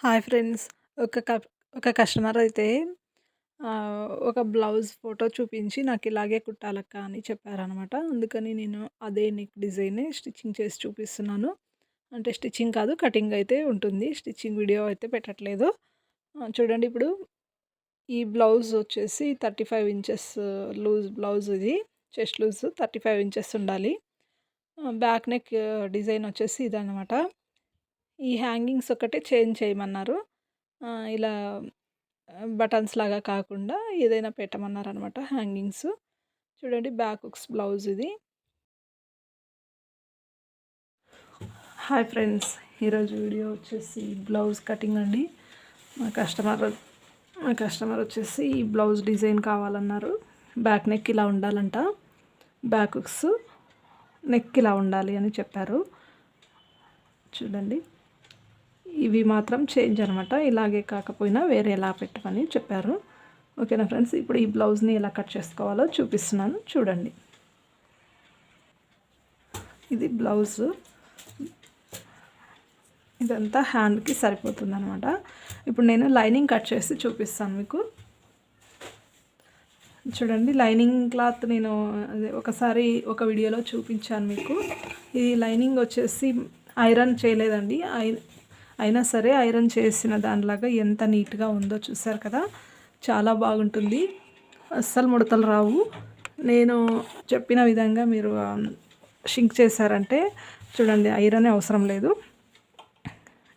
Hi friends. ఒక ఒక customer అయితే ఒక బ్లౌజ్ ఫోటో చూపించి నాకిలాగే కుట్టాలక్క అని చెప్పారనమాట. అందుకని నేను అదే నెక్ డిజైనే స్టిచ్చింగ్ చేసి చూపిస్తున్నాను. అంటే స్టిచ్చింగ్ కాదు, కటింగ్ అయితే ఉంటుంది. స్టిచ్చింగ్ వీడియో అయితే పెట్టట్లేదు. చూడండి ఇప్పుడు ఈ బ్లౌజ్ వచ్చేసి 35 ఇంచెస్ లూజ్ బ్లౌజ్ ఇది. చెస్ట్ లూజ్ 35 ఇంచెస్ ఉండాలి. బ్యాక్ నెక్ డిజైన్ వచ్చేసి ఇదనమాట. ఈ హ్యాంగింగ్స్ ఒకటే చేంజ్ చేయమన్నారు. ఇలా బటన్స్ లాగా కాకుండా ఏదైనా పెట్టమన్నారనమాట హ్యాంగింగ్స్. చూడండి బ్యాక్ హుక్స్ బ్లౌజ్ ఇది. Hi friends. ఈరోజు వీడియో వచ్చేసి బ్లౌజ్ కటింగ్ అండి. మా కస్టమర్ వచ్చేసి ఈ బ్లౌజ్ డిజైన్ కావాలన్నారు. బ్యాక్ నెక్ ఇలా ఉండాలంట. బ్యాక్ హుక్స్ నెక్ ఇలా ఉండాలి అని చెప్పారు. చూడండి ఇవి మాత్రం చేంజ్ అనమాట. ఇలాగే కాకపోయినా వేరే ఎలా పెట్టమని చెప్పారు. ఓకేనా ఫ్రెండ్స్. ఇప్పుడు ఈ బ్లౌజ్ని ఎలా కట్ చేసుకోవాలో చూపిస్తున్నాను చూడండి. ఇది బ్లౌజ్. ఇదంతా హ్యాండ్కి సరిపోతుంది అనమాట. ఇప్పుడు నేను లైనింగ్ కట్ చేసి చూపిస్తాను మీకు. చూడండి లైనింగ్ క్లాత్ నేను ఒకసారి ఒక వీడియోలో చూపించాను మీకు. ఈ లైనింగ్ వచ్చేసి ఐరన్ చేయలేదండి. అయినా సరే ఐరన్ చేసిన దానిలాగా ఎంత నీట్గా ఉందో చూసారు కదా. చాలా బాగుంటుంది, అస్సలు ముడతలు రావు. నేను చెప్పిన విధంగా మీరు షింక్ చేశారంటే చూడండి ఐరనే అవసరం లేదు.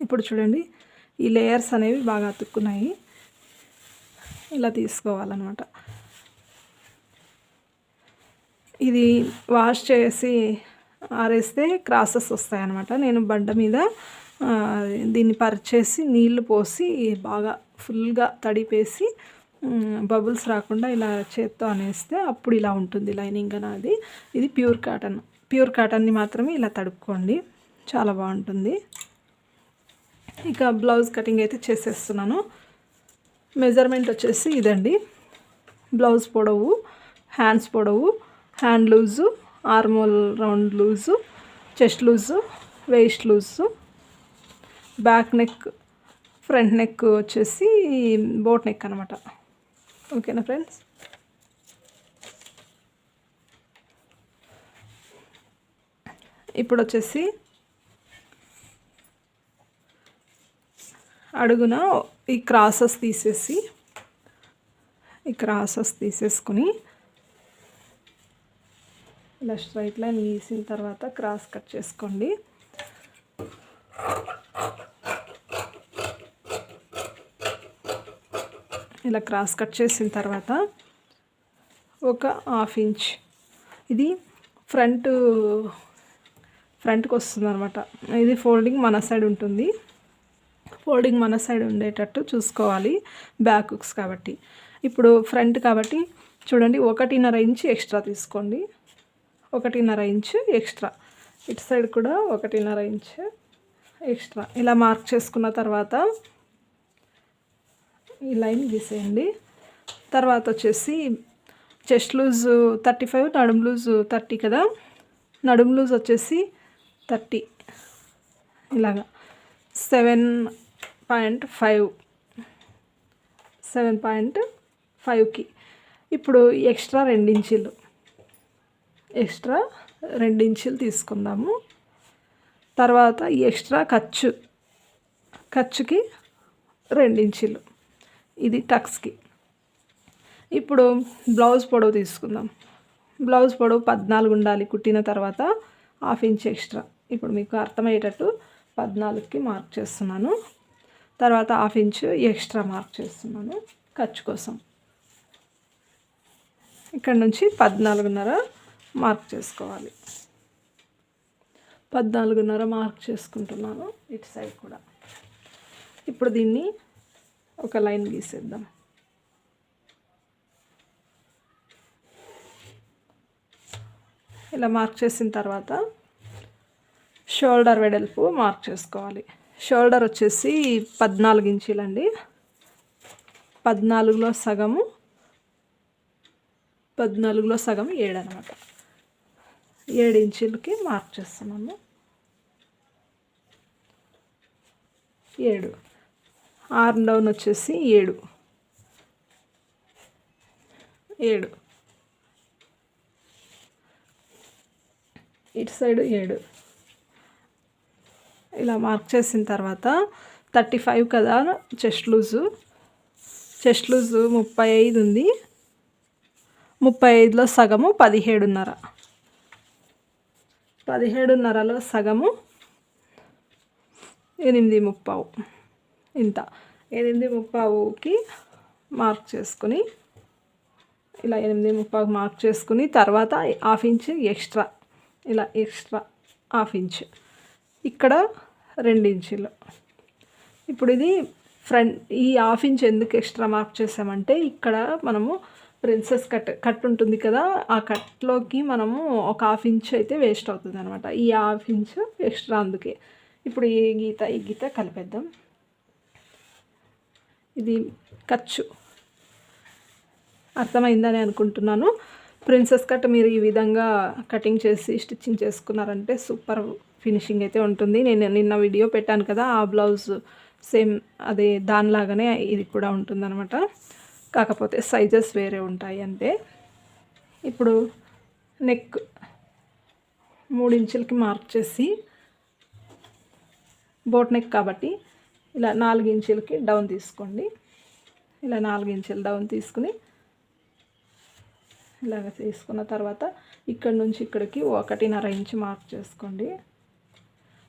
ఇప్పుడు చూడండి ఈ లేయర్స్ అనేవి బాగా అతుక్కున్నాయి. ఇలా తీసుకోవాలన్నమాట. ఇది వాష్ చేసి ఆరేస్తే క్రాసెస్ వస్తాయన్నమాట. నేను బండ మీద దీన్ని పరిచేసి నీళ్లు పోసి బాగా ఫుల్గా తడిపేసి బబుల్స్ రాకుండా ఇలా చేత్తో అనేస్తే అప్పుడు ఇలా ఉంటుంది లైనింగ్ అనేది. ఇది ప్యూర్ కాటన్ని మాత్రమే ఇలా తడుపుకోండి, చాలా బాగుంటుంది. ఇక బ్లౌజ్ కటింగ్ అయితే చేసేస్తున్నాను. మెజర్మెంట్ వచ్చేసి ఇదండి. బ్లౌజ్ పొడవు, హ్యాండ్స్ పొడవు, hand loose, ఆర్మోల్ round loose, chest loose, waste loose, back neck, front neck వచ్చేసి బోట్ నెక్ అనమాట. ఓకేనా ఫ్రెండ్స్. ఇప్పుడు వచ్చేసి అడుగున ఈ క్రాసెస్ తీసేసుకుని ఇలా స్ట్రైట్ లైన్ గీసిన తర్వాత క్రాస్ కట్ చేసుకోండి. ఇలా క్రాస్ కట్ చేసిన తర్వాత ఒక హాఫ్ ఇంచ్ ఇది ఫ్రంట్కి వస్తుంది అనమాట. ఇది ఫోల్డింగ్ మన సైడ్ ఉంటుంది. ఫోల్డింగ్ మన సైడ్ ఉండేటట్టు చూసుకోవాలి, బ్యాక్ హుక్స్ కాబట్టి. ఇప్పుడు ఫ్రంట్ కాబట్టి చూడండి 1.5 ఇంచ్ ఎక్స్ట్రా తీసుకోండి. 1.5 ఇంచ్ ఎక్స్ట్రా, ఇటు సైడ్ కూడా 1.5 ఇంచ్ ఎక్స్ట్రా. ఇలా మార్క్ చేసుకున్న తర్వాత ఈ లైన్ గీసేయండి. తర్వాత వచ్చేసి చెస్ట్ లూజ్ 35, నడుము లూజ్ 30 కదా. నడుము లూజ్ వచ్చేసి 30, ఇలాగా 7.5కి. ఇప్పుడు ఎక్స్ట్రా 2 ఇంచులు తీసుకుందాము. తర్వాత ఈ ఎక్స్ట్రా ఖర్చుకి 2 ఇంచులు, ఇది టక్స్కి. ఇప్పుడు బ్లౌజ్ పొడవు తీసుకుందాం. బ్లౌజ్ పొడవు 14 ఉండాలి కుట్టిన తర్వాత, హాఫ్ ఇంచ్ ఎక్స్ట్రా. ఇప్పుడు మీకు అర్థమయ్యేటట్టు 14కి మార్క్ చేస్తున్నాను. తర్వాత హాఫ్ ఇంచ్ ఎక్స్ట్రా మార్క్ చేస్తున్నాను ఖర్చు కోసం. ఇక్కడ నుంచి 14.5 మార్క్ చేసుకోవాలి. 14.5 మార్క్ చేసుకుంటున్నాను ఇటు సైడ్ కూడా. ఇప్పుడు దీన్ని ఒక లైన్ గీసేద్దాం. ఇలా మార్క్ చేసిన తర్వాత షోల్డర్ వెడల్పు మార్క్ చేసుకోవాలి. షోల్డర్ వచ్చేసి 14 ఇంచులండి. 14లో సగం 7 అనమాట. 7 ఇంచులకి మార్క్ చేస్తున్నాము. 7 ఆర్మ్ డౌన్ వచ్చేసి 7 ఇటు సైడ్ 7 ఇలా మార్క్ చేసిన తర్వాత 35 కదా చెస్ట్ లూజు 35 ఉంది. 35లో సగము 17.5. 17.5లో సగము 8.35. ఇంత 8.35కి మార్క్ చేసుకుని ఇలా 8.35 మార్క్ చేసుకుని తర్వాత 1/2 ఇంచ్ ఎక్స్ట్రా, ఇలా ఎక్స్ట్రా 1/2 ఇంచ్, ఇక్కడ 2 ఇంచులు. ఇప్పుడు ఇది ఫ్రంట్, ఈ 1/2 ఇంచ్ ఎందుకు ఎక్స్ట్రా మార్క్ చేసామంటే ఇక్కడ మనము ప్రిన్సెస్ కట్ ఉంటుంది కదా, ఆ కట్లోకి మనము ఒక 1/2 ఇంచ్ అయితే వేస్ట్ అవుతుంది అనమాట. ఈ 1/2 ఇంచ్ ఎక్స్ట్రా అందుకే. ఇప్పుడు ఈ గీత కలిపేద్దాం. ఇది ఖర్చు అర్థమైందని అనుకుంటున్నాను. ప్రిన్సెస్ కట్ మీరు ఈ విధంగా కటింగ్ చేసి స్టిచ్చింగ్ చేసుకున్నారంటే సూపర్ ఫినిషింగ్ అయితే ఉంటుంది. నేను నిన్న వీడియో పెట్టాను కదా, ఆ బ్లౌజ్ సేమ్ అదే దానిలాగానే ఇది కూడా ఉంటుందన్నమాట. కాకపోతే సైజెస్ వేరే ఉంటాయి అంతే. ఇప్పుడు నెక్ 3 ఇంచులకి మార్క్ చేసి, బోట్ నెక్ కాబట్టి ఇలా 4 ఇంచులకి డౌన్ తీసుకోండి. ఇలా 4 ఇంచులు డౌన్ తీసుకుని ఇలాగ తీసుకున్న తర్వాత ఇక్కడ నుంచి ఇక్కడికి 1.5 ఇంచ్ మార్క్ చేసుకోండి.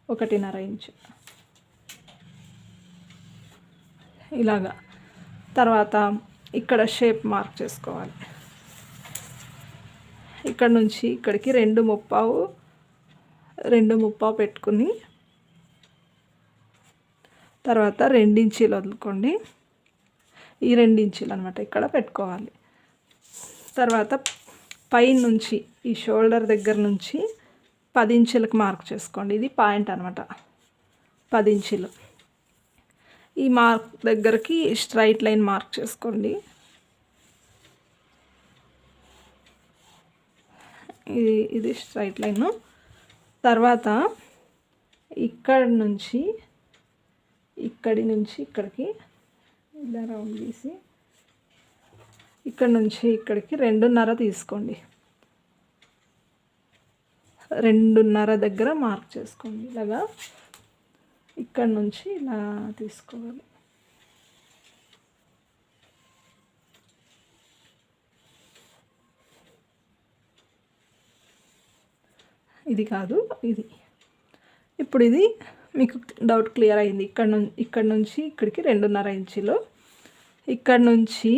1.5 ఇంచ్ ఇలాగా. తర్వాత ఇక్కడ షేప్ మార్క్ చేసుకోవాలి. ఇక్కడ నుంచి ఇక్కడికి 2.35 పెట్టుకుని తర్వాత 2 ఇంచీలు వదులుకోండి. ఈ 2 ఇంచీలు అనమాట ఇక్కడ పెట్టుకోవాలి. తర్వాత పైనుంచి ఈ షోల్డర్ దగ్గర నుంచి 10 ఇంచులకు మార్క్ చేసుకోండి. ఇది పాయింట్ అనమాట, 10 ఇంచులు. ఈ మార్క్ దగ్గరికి స్ట్రైట్ లైన్ మార్క్ చేసుకోండి. ఇది స్ట్రైట్ లైను. తర్వాత ఇక్కడి నుంచి ఇక్కడికి ఇలా రౌండ్ తీసి ఇక్కడ నుంచి ఇక్కడికి 2.5 తీసుకోండి. 2.5 దగ్గర మార్క్ చేసుకోండి. ఇలాగా ఇక్కడ నుంచి ఇలా తీసుకోవాలి. ఇది కాదు, ఇది. ఇప్పుడు ఇది మీకు డౌట్ క్లియర్ అయింది. ఇక్కడ నుంచి ఇక్కడికి 2.5 ఇంచులు. ఇక్కడ నుంచి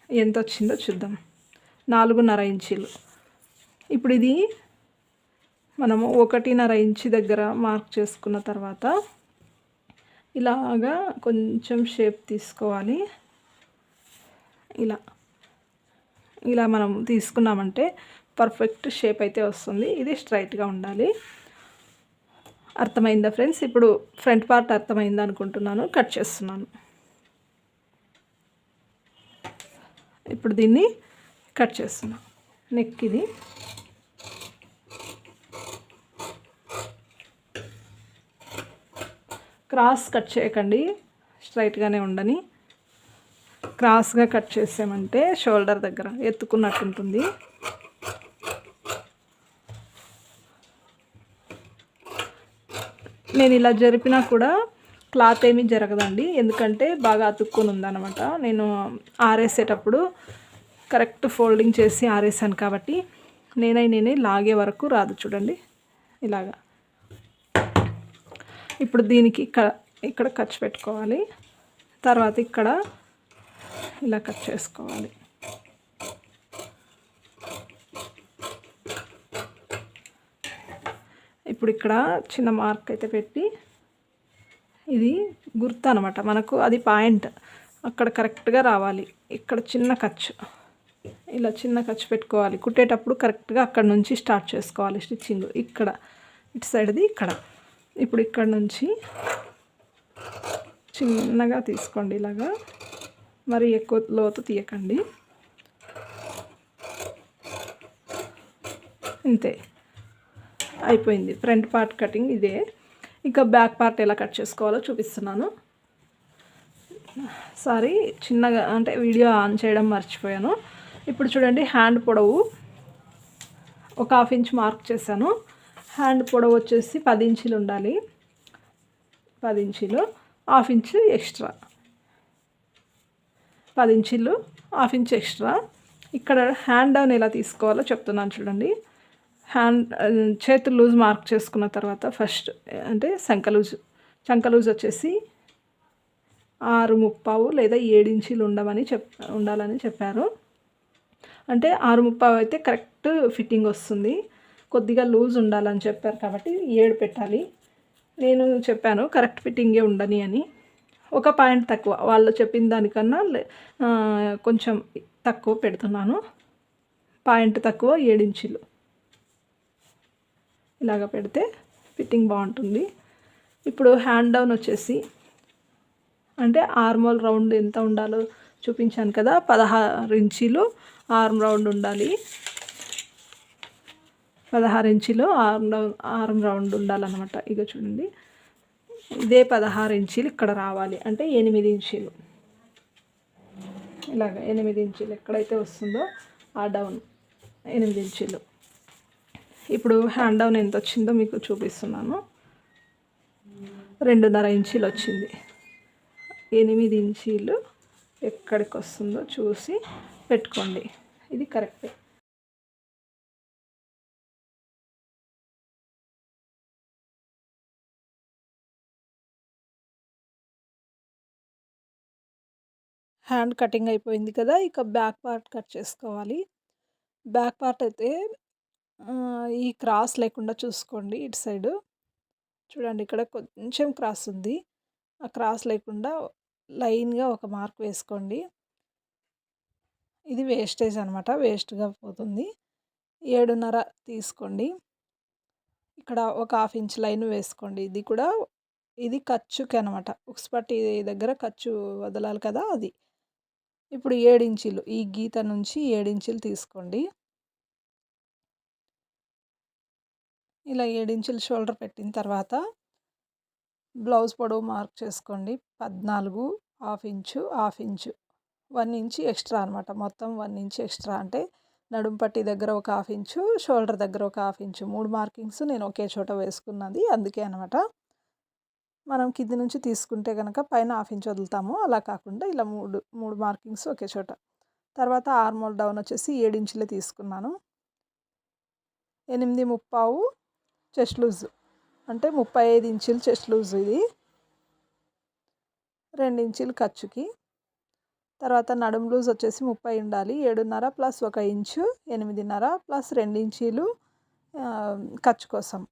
ఎంత వచ్చిందో చూద్దాం. 4.5 ఇంచులు. ఇప్పుడు ఇది మనము 1.5 ఇంచు దగ్గర మార్క్ చేసుకున్న తర్వాత ఇలాగా కొంచెం షేప్ తీసుకోవాలి. ఇలా మనం తీసుకున్నామంటే పర్ఫెక్ట్ షేప్ అయితే వస్తుంది. ఇది స్ట్రైట్గా ఉండాలి. అర్థమైందా ఫ్రెండ్స్? ఇప్పుడు ఫ్రంట్ పార్ట్ అర్థమైందా అనుకుంటున్నాను. కట్ చేస్తున్నాను. ఇప్పుడు దీన్ని కట్ చేస్తున్నాను. నెక్ ఇది. క్రాస్ కట్ చేయకండి, స్ట్రైట్గానే ఉండని. క్రాస్గా కట్ చేసామంటే షోల్డర్ దగ్గర ఎత్తుకున్నట్టు ఉంటుంది. నేను ఇలా జరిపినా కూడా క్లాత్ ఏమీ జరగదండి, ఎందుకంటే బాగా అతుక్కొని ఉందన్నమాట. నేను ఆరేసేటప్పుడు కరెక్ట్ ఫోల్డింగ్ చేసి ఆరేసాను కాబట్టి నేనే లాగే వరకు రాదు. చూడండి ఇలాగా. ఇప్పుడు దీనికి ఇక్కడ ఖర్చు పెట్టుకోవాలి. తర్వాత ఇక్కడ ఇలా కట్ చేసుకోవాలి. ఇప్పుడు ఇక్కడ చిన్న మార్క్ అయితే పెట్టి, ఇది గుర్తు అనమాట మనకు, అది పాయింట్ అక్కడ కరెక్ట్గా రావాలి. ఇక్కడ చిన్న ఖర్చు, ఇలా చిన్న ఖర్చు పెట్టుకోవాలి. కుట్టేటప్పుడు కరెక్ట్గా అక్కడ నుంచి స్టార్ట్ చేసుకోవాలి స్టిచ్చింగ్. ఇక్కడ ఇటు సైడ్ది ఇక్కడ. ఇప్పుడు ఇక్కడ నుంచి చిన్నగా తీసుకోండి. ఇలాగా మరి ఎక్కువ లోతు తీయకండి. ఇంతే, అయిపోయింది ఫ్రంట్ పార్ట్ కటింగ్ ఇదే. ఇంకా బ్యాక్ పార్ట్ ఎలా కట్ చేసుకోవాలో చూపిస్తున్నాను. సారీ, చిన్నగా అంటే వీడియో ఆన్ చేయడం మర్చిపోయాను. ఇప్పుడు చూడండి, హ్యాండ్ పొడవు ఒక హాఫ్ ఇంచ్ మార్క్ చేశాను. హ్యాండ్ పొడవు వచ్చేసి 10 ఇంచులు ఉండాలి. 10 ఇంచులు, హాఫ్ ఇంచ్ ఎక్స్ట్రా. 10 ఇంచులు, హాఫ్ ఇంచ్ ఎక్స్ట్రా. ఇక్కడ హ్యాండ్ డౌన్ ఎలా తీసుకోవాలో చెప్తున్నాను చూడండి. చేతులు లూజ్ మార్క్ చేసుకున్న తర్వాత ఫస్ట్ అంటే చంక లూజ్ వచ్చేసి 6.25 లేదా 7 ఇంచులు ఉండాలని చెప్పారు. అంటే 6.25 అయితే కరెక్ట్ ఫిట్టింగ్ వస్తుంది. కొద్దిగా లూజ్ ఉండాలని చెప్పారు కాబట్టి 7 పెట్టాలి. నేను చెప్పాను కరెక్ట్ ఫిట్టింగే ఉండని అని. ఒక పాయింట్ తక్కువ, వాళ్ళు చెప్పిన దానికన్నా కొంచెం తక్కువ పెడుతున్నాను. పాయింట్ తక్కువ 7 ఇంచులు. ఇలాగ పెడితే ఫిట్టింగ్ బాగుంటుంది. ఇప్పుడు హ్యాండ్ డౌన్ వచ్చేసి అంటే ఆర్మోల్ రౌండ్ ఎంత ఉండాలో చూపించాను కదా, 16 ఇంచులు ఆర్మ్ రౌండ్ ఉండాలి. 16 ఇంచులు ఆర్మ్ రౌండ్ ఉండాలన్నమాట. ఇక చూడండి, ఇదే 16 ఇంచులు ఇక్కడ రావాలి, అంటే 8 ఇంచులు. ఇలాగ 8 ఇంచులు ఎక్కడైతే వస్తుందో ఆ డౌన్ 8 ఇంచులు. ఇప్పుడు హ్యాండ్ డౌన్ ఎంత వచ్చిందో మీకు చూపిస్తున్నాను. 2.5 ఇంచులు వచ్చింది. 8 ఇంచులు ఎక్కడికి వస్తుందో చూసి పెట్టుకోండి, ఇది కరెక్టే. హ్యాండ్ కటింగ్ అయిపోయింది కదా, ఇక బ్యాక్ పార్ట్ కట్ చేసుకోవాలి. బ్యాక్ పార్ట్ అయితే ఈ క్రాస్ లేకుండా చూసుకోండి. ఇటు సైడు చూడండి, ఇక్కడ కొంచెం క్రాస్ ఉంది. ఆ క్రాస్ లేకుండా లైన్గా ఒక మార్క్ వేసుకోండి. ఇది వేస్టేజ్ అనమాట, వేస్ట్గా పోతుంది. 7.5 తీసుకోండి. ఇక్కడ ఒక హాఫ్ ఇంచ్ లైన్ వేసుకోండి. ఇది ఖర్చుకి అనమాట, ఉక్స్ పట్టి దగ్గర ఖర్చు వదలాలి కదా, అది. ఇప్పుడు 7 ఇంచులు, ఈ గీత నుంచి 7 ఇంచులు తీసుకోండి. ఇలా 7 ఇంచులు షోల్డర్ పెట్టిన తర్వాత బ్లౌజ్ పొడవు మార్క్ చేసుకోండి. 14, హాఫ్ ఇంచు 1 ఇంచ్ ఎక్స్ట్రా అనమాట. మొత్తం 1 ఇంచ్ ఎక్స్ట్రా, అంటే నడుము పట్టి దగ్గర ఒక హాఫ్ ఇంచు, షోల్డర్ దగ్గర ఒక హాఫ్ ఇంచు, 3 మార్కింగ్స్ నేను ఒకే చోట వేసుకున్నది, అందుకే అనమాట. మనం కింది నుంచి తీసుకుంటే కనుక పైన హాఫ్ ఇంచ్ వదులుతాము, అలా కాకుండా ఇలా మూడు మార్కింగ్స్ ఒకే చోట. తర్వాత ఆర్మోల్ డౌన్ వచ్చేసి 7 ఇంచులే తీసుకున్నాను. 8.25 చెస్ట్ లూజ్, అంటే 35 ఇంచులు చెస్ట్ లూజ్. ఇది 2 ఇంచులు ఖర్చుకి. తర్వాత నడుము లూజ్ వచ్చేసి 30 ఉండాలి. 7.5 ప్లస్ 1 ఇంచు 8.5 ప్లస్ 2 ఇంచీలు ఖర్చు కోసం.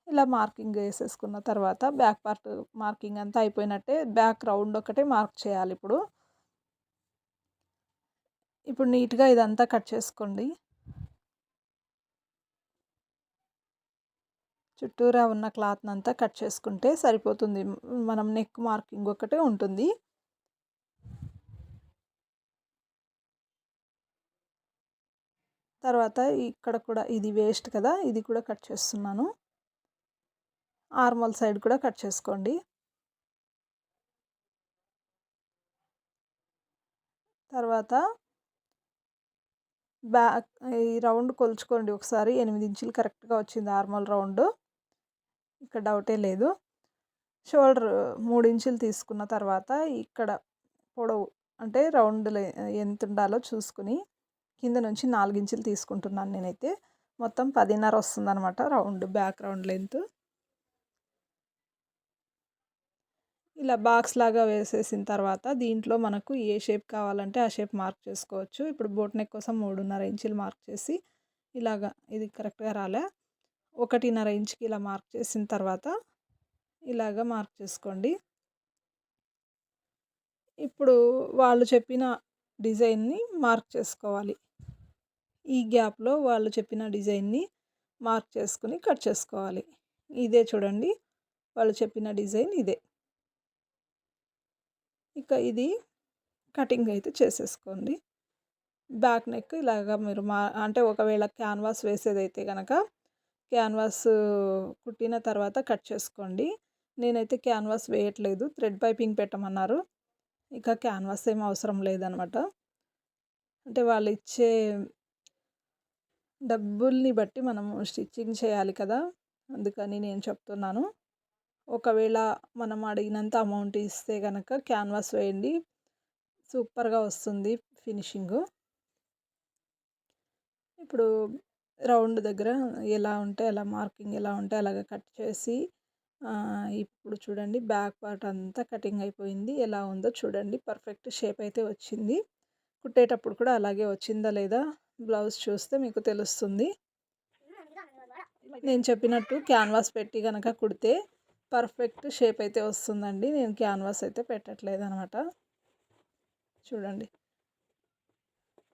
ఇలా మార్కింగ్ వేసేసుకున్న తర్వాత బ్యాక్ పార్ట్ మార్కింగ్ అంతా అయిపోయినట్టే. బ్యాక్ రౌండ్ ఒకటే మార్క్ చేయాలి. ఇప్పుడు నీట్గా ఇదంతా కట్ చేసుకోండి. చుట్టూరా ఉన్న క్లాత్ని అంతా కట్ చేసుకుంటే సరిపోతుంది. మనం నెక్ మార్కింగ్ ఒకటే ఉంటుంది. తర్వాత ఇక్కడ కూడా ఇది వేస్ట్ కదా, ఇది కూడా కట్ చేస్తున్నాను. ఆర్మోల్ సైడ్ కూడా కట్ చేసుకోండి. తర్వాత బ్యాక్ ఈ రౌండ్ కొలుచుకోండి ఒకసారి. 8 ఇంచులు కరెక్ట్గా వచ్చింది ఆర్మోల్ రౌండ్, ఇక్కడ డౌటే లేదు. షోల్డర్ 3 ఇంచులు తీసుకున్న తర్వాత ఇక్కడ పొడవు అంటే రౌండ్ ఎంత ఉండాలో చూసుకుని కింద నుంచి 4 ఇంచులు తీసుకుంటున్నాను నేనైతే. మొత్తం 10.5 వస్తుందన్నమాట రౌండ్, బ్యాక్ రౌండ్ లెంత్. ఇలా బాక్స్ లాగా వేసేసిన తర్వాత దీంట్లో మనకు ఏ షేప్ కావాలంటే ఆ షేప్ మార్క్ చేసుకోవచ్చు. ఇప్పుడు బోట్ నెక్ కోసం 3.5 ఇంచులు మార్క్ చేసి ఇలాగా, ఇది కరెక్ట్గా రాలే, 1.5 ఇంచుకి ఇలా మార్క్ చేసిన తర్వాత ఇలాగ మార్క్ చేసుకోండి. ఇప్పుడు వాళ్ళు చెప్పిన డిజైన్ని మార్క్ చేసుకోవాలి. ఈ గ్యాప్లో వాళ్ళు చెప్పిన డిజైన్ని మార్క్ చేసుకుని కట్ చేసుకోవాలి. ఇదే చూడండి, వాళ్ళు చెప్పిన డిజైన్ ఇదే. ఇక ఇది కటింగ్ అయితే చేసేసుకోండి. బ్యాక్ నెక్ ఇలాగా మీరు అంటే ఒకవేళ క్యాన్వాస్ వేసేదైతే కనుక క్యాన్వాస్ కుట్టిన తర్వాత కట్ చేసుకోండి. నేనైతే క్యాన్వాస్ వేయట్లేదు, థ్రెడ్ పైపింగ్ పెట్టమన్నారు. ఇక క్యాన్వాస్ ఏం అవసరం లేదనమాట. అంటే వాళ్ళు ఇచ్చే డబ్బుల్ని బట్టి మనము స్టిచ్చింగ్ చేయాలి కదా! అందుకని నేను చెప్తున్నాను. ఒకవేళ మనం అడిగినంత అమౌంట్ ఇస్తే గనక క్యాన్వాస్ వేయండి. సూపర్‌గా వస్తుంది ఫినిషింగు. ఇప్పుడు రౌండ్ దగ్గర ఎలా ఉంటే అలా మార్కింగ్ ఎలా ఉంటే అలాగా కట్ చేసి ఇప్పుడు చూడండి బ్యాక్ పార్ట్ అంతా కటింగ్ అయిపోయింది. ఎలా ఉందో చూడండి. పర్ఫెక్ట్ షేప్ అయితే వచ్చింది. కుట్టేటప్పుడు కూడా అలాగే వచ్చిందా లేదా బ్లౌజ్ చూస్తే మీకు తెలుస్తుంది. నేను చెప్పినట్టు క్యాన్వాస్ పెట్టి గనక కుడితే పర్ఫెక్ట్ షేప్ అయితే వస్తుందండి. నేను క్యాన్వాస్ అయితే పెట్టట్లేదనమాట. చూడండి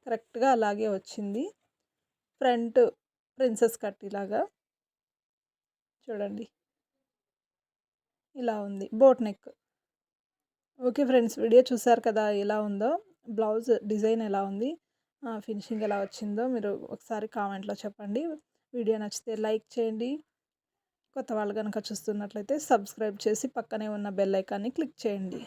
కరెక్ట్‌గా అలాగే వచ్చింది. ఫ్రంట్ ప్రిన్సెస్ కట్ ఇలాగా చూడండి. ఇలా ఉంది boat neck. Okay friends, video చూసారు కదా ఎలా ఉందో, బ్లౌజ్ డిజైన్ ఎలా ఉంది, ఫినిషింగ్ ఎలా వచ్చిందో మీరు ఒకసారి కామెంట్లో చెప్పండి. వీడియో నచ్చితే లైక్ చేయండి. కొత్త వాళ్ళు కనుక చూస్తున్నట్లయితే సబ్స్క్రైబ్ చేసి పక్కనే ఉన్న బెల్ ఐకాన్ని క్లిక్ చేయండి.